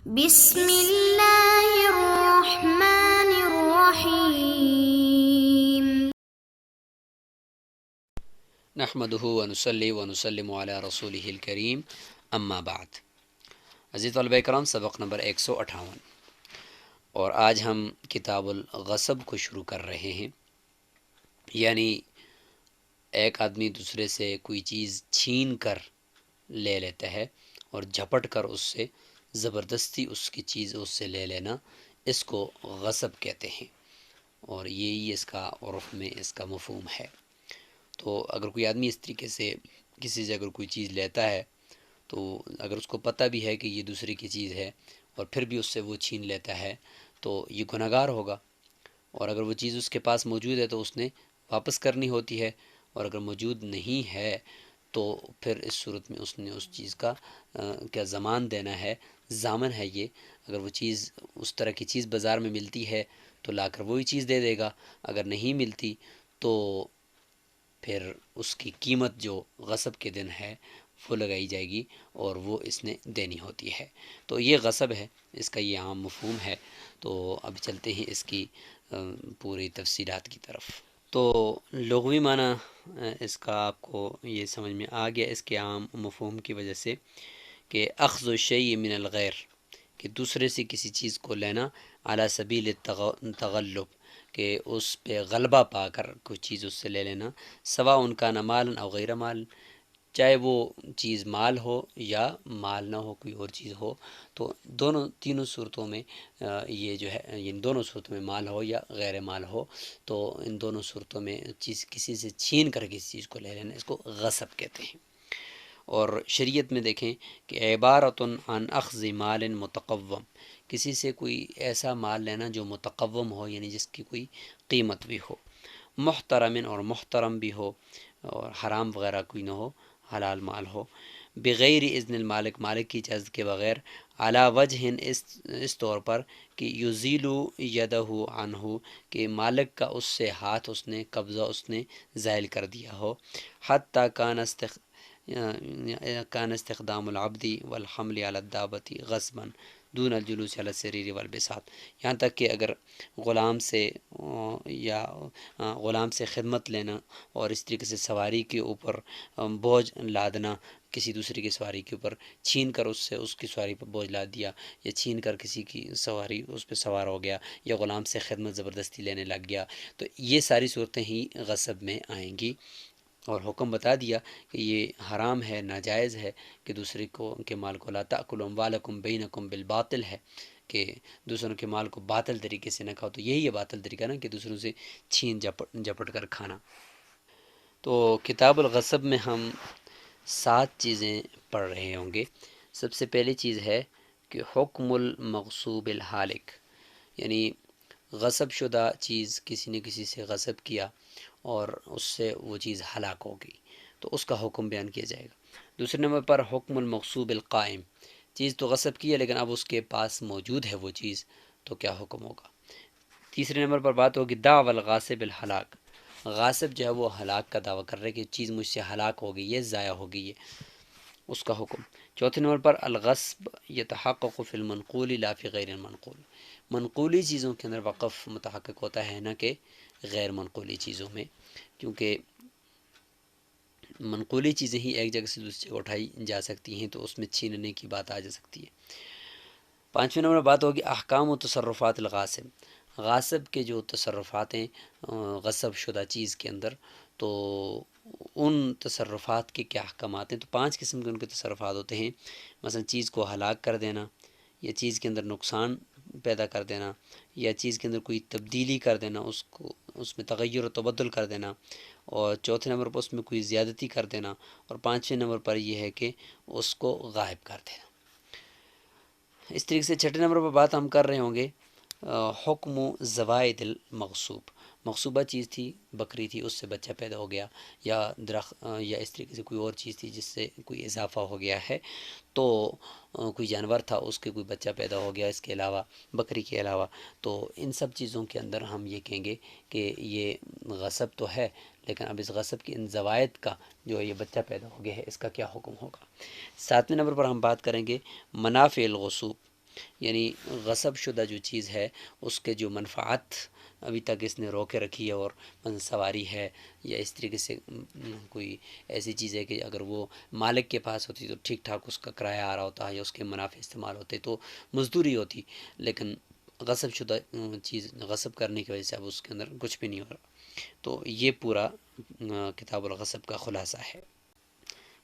بسم اللہ الرحمن الرحیم۔ نحمده ونصلي ونسلم على رسوله الكريم اما بعد۔ عزیز طلبہ کرام، سبق نمبر 158 اور آج ہم کتاب الغصب کو شروع کر رہے ہیں۔ یعنی ایک آدمی دوسرے سے کوئی چیز چھین کر لے لیتا ہے اور جھپٹ کر اس سے زبردستی اس کی چیز اس سے لے لینا، اس کو غصب کہتے ہیں، اور یہی اس کا عرف میں اس کا مفہوم ہے۔ تو اگر کوئی آدمی اس طریقے سے کسی سے اگر کوئی چیز لیتا ہے تو اگر اس کو پتہ بھی ہے کہ یہ دوسرے کی چیز ہے اور پھر بھی اس سے وہ چھین لیتا ہے تو یہ گنہگار ہوگا، اور اگر وہ چیز اس کے پاس موجود ہے تو اس نے واپس کرنی ہوتی ہے، اور اگر موجود نہیں ہے تو پھر اس صورت میں اس نے اس چیز کا کیا ضمان دینا ہے، ضامن ہے یہ۔ اگر وہ چیز اس طرح کی چیز بازار میں ملتی ہے تو لا کر وہی چیز دے دے گا، اگر نہیں ملتی تو پھر اس کی قیمت جو غصب کے دن ہے وہ لگائی جائے گی اور وہ اس نے دینی ہوتی ہے۔ تو یہ غصب ہے، اس کا یہ عام مفہوم ہے۔ تو اب چلتے ہیں اس کی پوری تفصیلات کی طرف۔ تو لغوی معنی اس کا آپ کو یہ سمجھ میں آ گیا اس کے عام مفہوم کی وجہ سے، کہ اخذ الشیء من الغیر، کہ دوسرے سے کسی چیز کو لینا، علی سبیل التغلب، کہ اس پہ غلبہ پا کر کوئی چیز اس سے لے لینا، سواء ان کا نہ مال او غیر مال، چاہے وہ چیز مال ہو یا مال نہ ہو، کوئی اور چیز ہو، تو تینوں صورتوں میں یہ جو ہے، ان دونوں صورتوں میں مال ہو یا غیر مال ہو، تو ان دونوں صورتوں میں چیز کسی سے چھین کر کسی چیز کو لے لینا، اس کو غصب کہتے ہیں۔ اور شریعت میں دیکھیں کہ عبارۃ عن اخذ مال متقوم، کسی سے کوئی ایسا مال لینا جو متقوم ہو، یعنی جس کی کوئی قیمت بھی ہو، محترم اور محترم بھی ہو، اور حرام وغیرہ کوئی نہ ہو، حلال مال ہو، بغیر اذن المالک، مالک کی اجازت کے بغیر، علی وجہ، اس طور پر کہ یزیل یدہ عنہ، کہ مالک کا اس سے ہاتھ، اس نے قبضہ اس نے زائل کر دیا ہو، حتی کان استخدام العبد والحمل علی الدابۃ غصبا دون الجلوس علی السریر والبساط، یہاں تک کہ اگر غلام سے غلام سے خدمت لینا اور اس طریقے سے سواری کے اوپر بوجھ لادنا، کسی دوسرے کی سواری کے اوپر چھین کر اس سے اس کی سواری پر بوجھ لاد دیا، یا چھین کر کسی کی سواری اس پہ سوار ہو گیا، یا غلام سے خدمت زبردستی لینے لگ گیا، تو یہ ساری صورتیں ہی غصب میں آئیں گی۔ اور حکم بتا دیا کہ یہ حرام ہے، ناجائز ہے کہ دوسرے کے مال کو، لا تأکلوا اموالکم بینکم بالباطل ہے، کہ دوسروں کے مال کو باطل طریقے سے نہ کھاؤ۔ تو یہی ہے باطل طریقہ نا، کہ دوسروں سے چھین جھپٹ کر کھانا۔ تو کتاب الغصب میں ہم 7 چیزیں پڑھ رہے ہوں گے۔ سب سے پہلی چیز ہے کہ حکم المغصوب الحالک، یعنی غصب شدہ چیز، کسی نے کسی سے غصب کیا اور اس سے وہ چیز ہلاک ہو گئی تو اس کا حکم بیان کیا جائے گا۔ دوسرے نمبر پر حکم المغصوب القائم، چیز تو غصب کی ہے لیکن اب اس کے پاس موجود ہے وہ چیز، تو کیا حکم ہوگا۔ تیسرے نمبر پر بات ہوگی دعوی الغاصب الہلاک، غاصب جو ہے وہ ہلاک کا دعویٰ کر رہے کہ چیز مجھ سے ہلاک ہو گئی ہے، ضائع ہو گئی ہے، اس کا حکم۔ چوتھے نمبر پر الغصب یتحقق فی المنقول لا فی غیر المنقول، منقولی چیزوں کے اندر وقف متحقق ہوتا ہے نہ کہ غیر منقولی چیزوں میں، کیونکہ منقولی چیزیں ہی ایک جگہ سے دوسری جگہ اٹھائی جا سکتی ہیں تو اس میں چھیننے کی بات آ جا سکتی ہے۔ پانچویں نمبر بات ہوگی احکام و تصرفات الغاصب، غاصب کے جو تصرفات ہیں غصب شدہ چیز کے اندر، تو ان تصرفات کے کیا احکامات ہیں۔ تو 5 قسم کے ان کے تصرفات ہوتے ہیں، مثلا چیز کو ہلاک کر دینا، یا چیز کے اندر نقصان پیدا کر دینا، یا چیز کے اندر کوئی تبدیلی کر دینا، اس میں تغیر و تبدل کر دینا، اور چوتھے نمبر پر اس میں کوئی زیادتی کر دینا، اور 5ویں نمبر پر یہ ہے کہ اس کو غائب کر دینا۔ اس طریقے سے 6 نمبر پر بات ہم کر رہے ہوں گے حکم زوائد المغصوب، مغصوبہ چیز تھی، بکری تھی، اس سے بچہ پیدا ہو گیا، یا درخت، یا اس طریقے سے کوئی اور چیز تھی جس سے کوئی اضافہ ہو گیا ہے، تو کوئی جانور تھا اس کے کوئی بچہ پیدا ہو گیا اس کے علاوہ، بکری کے علاوہ، تو ان سب چیزوں کے اندر ہم یہ کہیں گے کہ یہ غصب تو ہے، لیکن اب اس غصب کی ان زوائد کا جو یہ بچہ پیدا ہو گیا ہے اس کا کیا حکم ہوگا۔ 7ویں نمبر پر ہم بات کریں گے منافع الغصوب، یعنی غصب شدہ جو چیز ہے اس کے جو منفعت ابھی تک اس نے روکے رکھی ہے، اور سواری ہے یا اس طریقے سے کوئی ایسی چیز ہے کہ اگر وہ مالک کے پاس ہوتی تو ٹھیک ٹھاک اس کا کرایہ آ رہا ہوتا ہے یا اس کے منافع استعمال ہوتے تو مزدوری ہوتی، لیکن غصب شدہ چیز غصب کرنے کی وجہ سے اب اس کے اندر کچھ بھی نہیں ہو رہا۔ تو یہ پورا کتاب الغصب کا خلاصہ ہے۔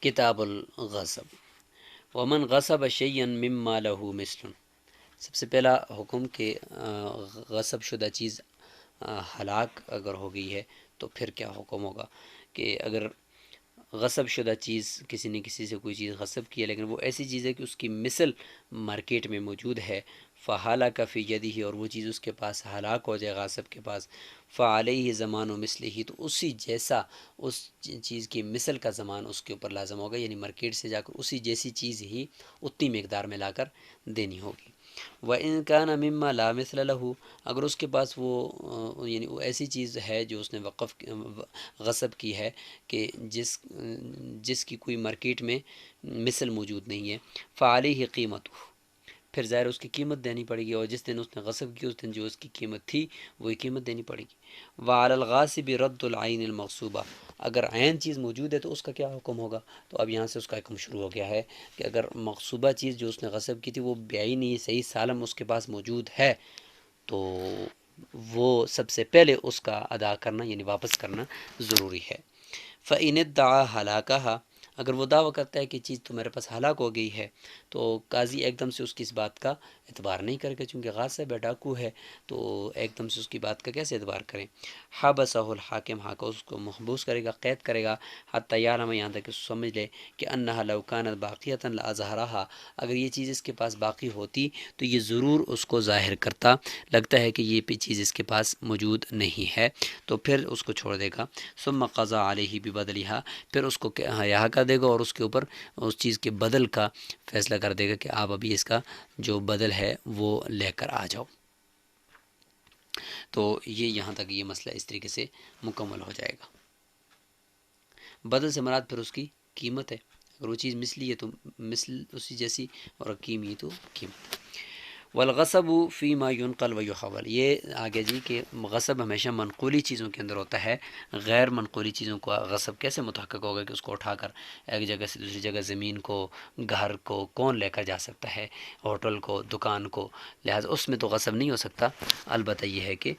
کتاب الغصب، ومن غصب شیئا مما له مثل، سب سے پہلا حکم کہ غصب شدہ چیز ہلاک اگر ہو گئی ہے تو پھر کیا حکم ہوگا، کہ اگر غصب شدہ چیز کسی نے کسی سے کوئی چیز غصب کی ہے لیکن وہ ایسی چیز ہے کہ اس کی مثل مارکیٹ میں موجود ہے، فحالک فی یدہ، اور وہ چیز اس کے پاس ہلاک ہو جائے غاصب کے پاس، فعلیہ زمان و مثلہ، تو اسی جیسا اس چیز کی مثل کا زمان اس کے اوپر لازم ہوگا، یعنی مارکیٹ سے جا کر اسی جیسی چیز ہی اتنی مقدار میں لا کر دینی ہوگی۔ وَإِن كَانَ مِمَّا لَا مِثْلَ لَهُ، اگر اس کے پاس وہ یعنی وہ ایسی چیز ہے جو اس نے غصب کی ہے کہ جس کی کوئی مارکیٹ میں مثل موجود نہیں ہے، فعلیہ قیمت، پھر ظاہر اس کی قیمت دینی پڑے گی، اور جس دن اس نے غصب کی اس دن جو اس کی قیمت تھی وہی قیمت دینی پڑے گی۔ وعلی الغاصب رد العین المغصوبہ، اگر عین چیز موجود ہے تو اس کا کیا حکم ہوگا، تو اب یہاں سے اس کا حکم شروع ہو گیا ہے کہ اگر مغصوبہ چیز جو اس نے غصب کی تھی وہ بعینی صحیح سالم اس کے پاس موجود ہے تو وہ سب سے پہلے اس کا ادا کرنا یعنی واپس کرنا ضروری ہے۔ فَإِنِ ادَّعَىٰ هَلَاكَهَا، اگر وہ دعویٰ کرتا ہے کہ چیز تو میرے پاس ہلاک ہو گئی ہے تو قاضی ایک دم سے اس کی اس بات کا اعتبار نہیں کرے گا، چونکہ غاصب ہے، ڈاکو ہے، تو ایک دم سے اس کی بات کا کیسے اعتبار کریں۔ حبسہ الحاکم، حاکم اس کو محبوس کرے گا، قید کرے گا، حتی یعلم، یہاں تک کہ سمجھ لے کہ انہا لو کانت باقیۃ لاظہرہا، اگر یہ چیز اس کے پاس باقی ہوتی تو یہ ضرور اس کو ظاہر کرتا، لگتا ہے کہ یہ چیز اس کے پاس موجود نہیں ہے تو پھر اس کو چھوڑ دے گا۔ ثم قضى علیہ ببدلہا، پھر اس کو رہا کر دے گا اور اس کے اوپر اس چیز کے بدل کا فیصلہ کر دے گا کہ آپ ابھی اس کا جو بدل ہے وہ لے کر آ جاؤ۔ تو یہ یہاں تک یہ مسئلہ اس طریقے سے مکمل ہو جائے گا۔ بدل سے مراد پھر اس کی قیمت ہے، اگر وہ چیز مثلی ہے تو مثل اسی جیسی، اور قیمتی تو قیمت۔ والغصب فیما ينقل ويحول، یہ آگے جی کہ غصب ہمیشہ منقولی چیزوں کے اندر ہوتا ہے، غیر منقولی چیزوں کو غصب کیسے متحقق ہوگا کہ اس کو اٹھا کر ایک جگہ سے دوسری جگہ، زمین کو، گھر کو کون لے کر جا سکتا ہے، ہوٹل کو، دکان کو، لہٰذا اس میں تو غصب نہیں ہو سکتا۔ البتہ یہ ہے کہ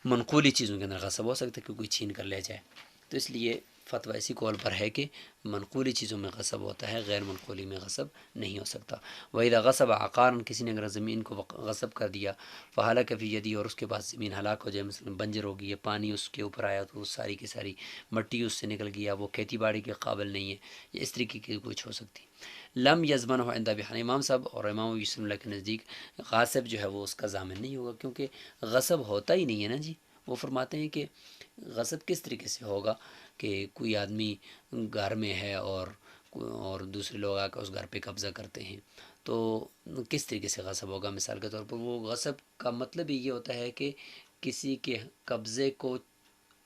منقولی چیزوں کے اندر غصب ہو سکتا ہے کہ کوئی چھین کر لے جائے، تو اس لیے فتویٰ اسی قول پر ہے کہ منقولی چیزوں میں غصب ہوتا ہے، غیر منقولی میں غصب نہیں ہو سکتا۔ وَإِذَا غَصَبَ عَقَارًا، کسی نے اگر زمین کو غصب کر دیا، فَهَلَكَ فِي يَدِهِ، اور اس کے بعد زمین ہلاک ہو جائے، مثلا بنجر ہو گئی ہے، پانی اس کے اوپر آیا تو وہ ساری کی ساری مٹی اس سے نکل گیا، وہ کھیتی باڑی کے قابل نہیں ہے، یا اس طریقے کی کچھ ہو سکتی۔ لم یضمنہ عند ابی حنیفہ، امام صاحب اور امام ابو یوسف اللہ کے نزدیک غاصب جو ہے وہ اس کا ضامن نہیں ہوگا، کیونکہ غصب ہوتا ہی نہیں ہے نا جی۔ وہ فرماتے ہیں کہ غصب کس طریقے سے ہوگا کہ کوئی آدمی گھر میں ہے اور دوسرے لوگ آ کر اس گھر پہ قبضہ کرتے ہیں، تو کس طریقے سے غصب ہوگا۔ مثال کے طور پر وہ غصب کا مطلب ہی یہ ہوتا ہے کہ کسی کے قبضے کو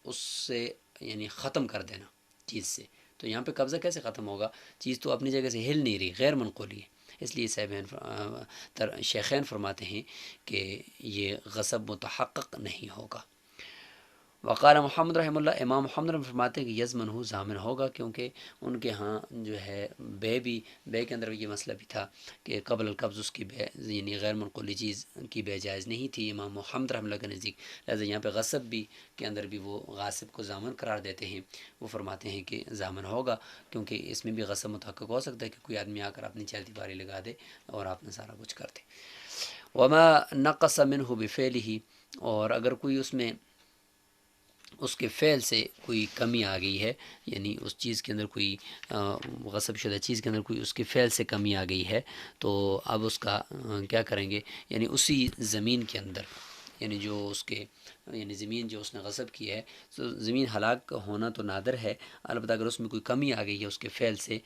اس سے یعنی ختم کر دینا چیز سے، تو یہاں پہ قبضہ کیسے ختم ہوگا، چیز تو اپنی جگہ سے ہل نہیں رہی، غیر منقولی ہے، اس لیے شیخین فرماتے ہیں کہ یہ غصب متحقق نہیں ہوگا۔ وقال محمد رحمہ اللہ، امام محمد رحمہ فرماتے ہیں کہ یضمن ہو، ضامن ہوگا، کیونکہ ان کے ہاں جو ہے بے کے اندر یہ مسئلہ بھی تھا کہ قبل القبض اس کی بے یعنی غیر منقولی چیز کی بے جائز نہیں تھی امام محمد رحمہ اللہ کے نزدیک، لہٰذا یہاں پہ غصب بھی کے اندر بھی وہ غاصب کو ضامن قرار دیتے ہیں۔ وہ فرماتے ہیں کہ ضامن ہوگا، کیونکہ اس میں بھی غصب متحقق ہو سکتا ہے کہ کوئی آدمی آ کر اپنی چہتی باری لگا دے اور آپ نے سارا کچھ کر دے۔ وما نقص منہ بفعلہ، اور اگر کوئی اس کے فعل سے کوئی کمی آ گئی ہے، یعنی اس چیز کے اندر کوئی غصب شدہ چیز کے اندر کوئی اس کے فعل سے کمی آ گئی ہے تو اب اس کا کیا کریں گے، یعنی اسی زمین کے اندر، یعنی جو اس کے یعنی زمین جو اس نے غصب کی ہے، تو زمین ہلاک ہونا تو نادر ہے، البتہ اگر اس میں کوئی کمی آ گئی ہے اس کے فعل سے،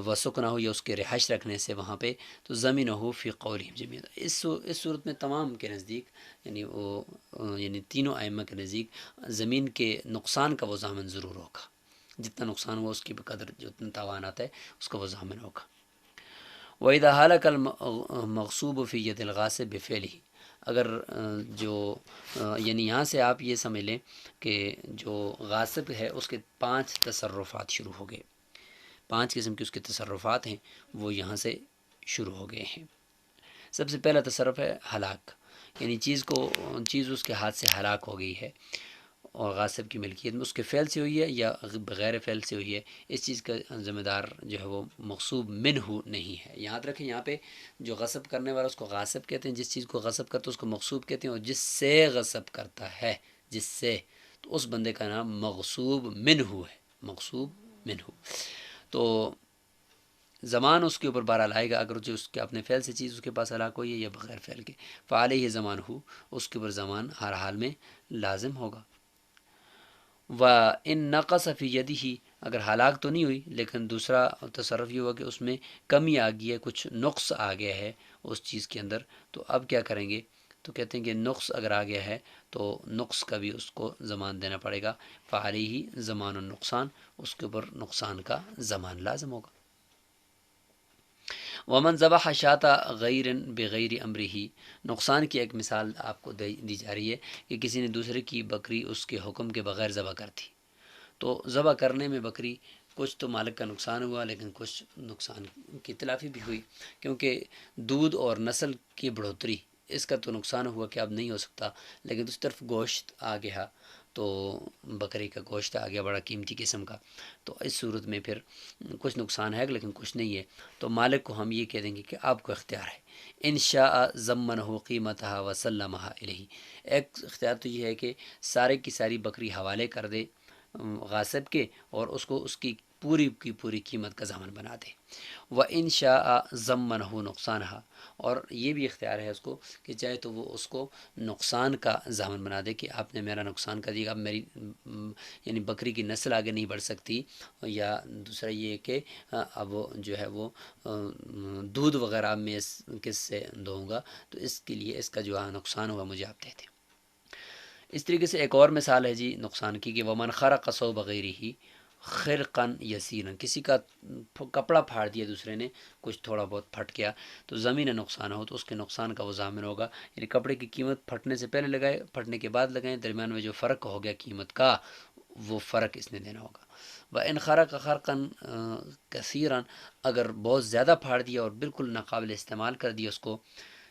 وسکنہ ہو یا اس کے رہائش رکھنے سے وہاں پہ، تو زمین ہو فی قولہم جمیعا، اس صورت میں تمام کے نزدیک یعنی تینوں ائمہ کے نزدیک زمین کے نقصان کا وہ ضامن ضرور ہوگا، جتنا نقصان ہوا اس کی بقدر جو تاوان آتا ہے اس کا وہ ضامن ہوگا۔ وَإِذَا هَلَكَ الْمَغْصُوبُ فِي يَدِ الْغَاصِبِ بِفِعْلِهِ، اگر جو یعنی یہاں سے آپ یہ سمجھ لیں کہ جو غاصب ہے اس کے 5 تصرفات شروع ہو گئے، 5 قسم کے اس کے تصرفات ہیں وہ یہاں سے شروع ہو گئے ہیں۔ سب سے پہلا تصرف ہے ہلاک، یعنی چیز اس کے ہاتھ سے ہلاک ہو گئی ہے اور غاصب کی ملکیت میں اس کے فعل سے ہوئی ہے یا بغیر فعل سے ہوئی ہے، اس چیز کا ذمہ دار جو ہے وہ مغصوب منہ نہیں ہے۔ یاد رکھیں یہاں پہ جو غصب کرنے والا اس کو غاصب کہتے ہیں، جس چیز کو غصب کرتا ہے اس کو مغصوب کہتے ہیں، اور جس سے غصب کرتا ہے، جس سے، تو اس بندے کا نام مغصوب منہ ہے، مغصوب منہ۔ تو زمان اس کے اوپر بہرحال آئے گا، اگر جو اس کے اپنے فعل سے چیز اس کے پاس ہلاک ہوئی ہے یا بغیر فعل کے، فعلیہ زمان ہو، اس کے اوپر زمان ہر حال میں لازم ہوگا۔ وَإِن نَقَصَ فِي يَدِهِ، اگر ہلاک تو نہیں ہوئی لیکن دوسرا تصرف یہ ہوا کہ اس میں کمی آ گئی ہے، کچھ نقص آ گیا ہے اس چیز کے اندر، تو اب کیا کریں گے؟ تو کہتے ہیں کہ نقص اگر آ گیا ہے تو نقص کا بھی اس کو زمان دینا پڑے گا، فعلیہ زمان النقصان، اس کے اوپر نقصان کا زمان لازم ہوگا۔ ومن ذبح شاۃ غیر بغیر امرہ، نقصان کی ایک مثال آپ کو دی جا رہی ہے کہ کسی نے دوسرے کی بکری اس کے حکم کے بغیر ذبح کر دی، تو ذبح کرنے میں بکری کچھ تو مالک کا نقصان ہوا لیکن کچھ نقصان کی تلافی بھی ہوئی، کیونکہ دودھ اور نسل کی بڑھوتری اس کا تو نقصان ہوا کہ اب نہیں ہو سکتا، لیکن اس طرف گوشت آ گیا، تو بکری کا گوشت آ گیا بڑا قیمتی قسم کا، تو اس صورت میں پھر کچھ نقصان ہے لیکن کچھ نہیں ہے، تو مالک کو ہم یہ کہہ دیں گے کہ آپ کو اختیار ہے، ان شاء ضمنہ قیمتہ وسلمہ الیہ، ایک اختیار تو یہ ہے کہ سارے کی ساری بکری حوالے کر دے غاصب کے اور اس کو اس کی پوری کی پوری قیمت کا ضامن بنا دے، وَإِن شَاءَ ضَمَّنَهُ نقصانها، اور یہ بھی اختیار ہے اس کو کہ چاہے تو وہ اس کو نقصان کا ضامن بنا دے کہ آپ نے میرا نقصان کر دیا، اب میری یعنی بکری کی نسل آگے نہیں بڑھ سکتی، یا دوسرا یہ کہ اب جو ہے وہ دودھ وغیرہ میں کس سے دوں گا، تو اس کے لیے اس کا جو نقصان ہوا مجھے آپ دے دیں۔ اس طریقے سے ایک اور مثال ہے جی نقصان کی کہ ومن خرق ثوب غیرہ خرقا یسیرا، کسی کا کپڑا پھاڑ دیا دوسرے نے، کچھ تھوڑا بہت پھٹ گیا تو زمین نقصان ہو تو اس کے نقصان کا وہ ضامن ہوگا، یعنی کپڑے کی قیمت پھٹنے سے پہلے لگائے، پھٹنے کے بعد لگائیں، درمیان میں جو فرق ہو گیا قیمت کا وہ فرق اس نے دینا ہوگا۔ وَإِنْ خَرَقَ خَرْقًا كَثِيرًا، اگر بہت زیادہ پھاڑ دیا اور بالکل ناقابل استعمال کر دیا اس کو،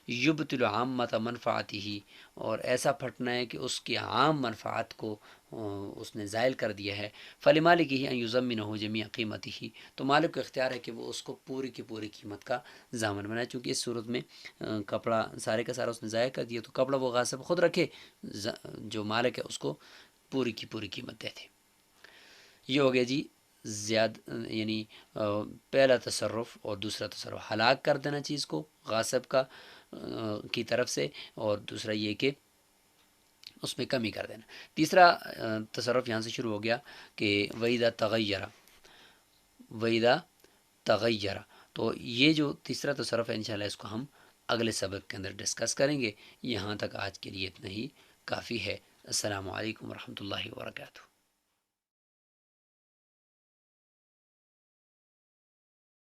یبطل عامۃ منفعتہ، اور ایسا پھٹنا ہے کہ اس کی عام منفعت کو اس نے زائل کر دیا ہے، فلمالکہ ان یضمنہ جمیع قیمتہ، تو مالک کو اختیار ہے کہ وہ اس کو پوری کی پوری قیمت کا ضامن بنائے، چونکہ اس صورت میں کپڑا سارے کا سارا اس نے ضائع کر دیا، تو کپڑا وہ غاصب خود رکھے، جو مالک ہے اس کو پوری کی پوری قیمت دے دے۔ یہ ہو گیا جی یعنی پہلا تصرف اور دوسرا تصرف، ہلاک کر دینا چیز کو غاصب کا کی طرف سے، اور دوسرا یہ کہ اس میں کمی کر دینا۔ تیسرا تصرف یہاں سے شروع ہو گیا کہ وَإِذَا تَغَيَّرَ، تو یہ جو تیسرا تصرف ہے انشاءاللہ اس کو ہم اگلے سبق کے اندر ڈسکس کریں گے، یہاں تک آج کے لیے اتنا ہی کافی ہے۔ السلام علیکم ورحمۃ اللہ وبرکاتہ۔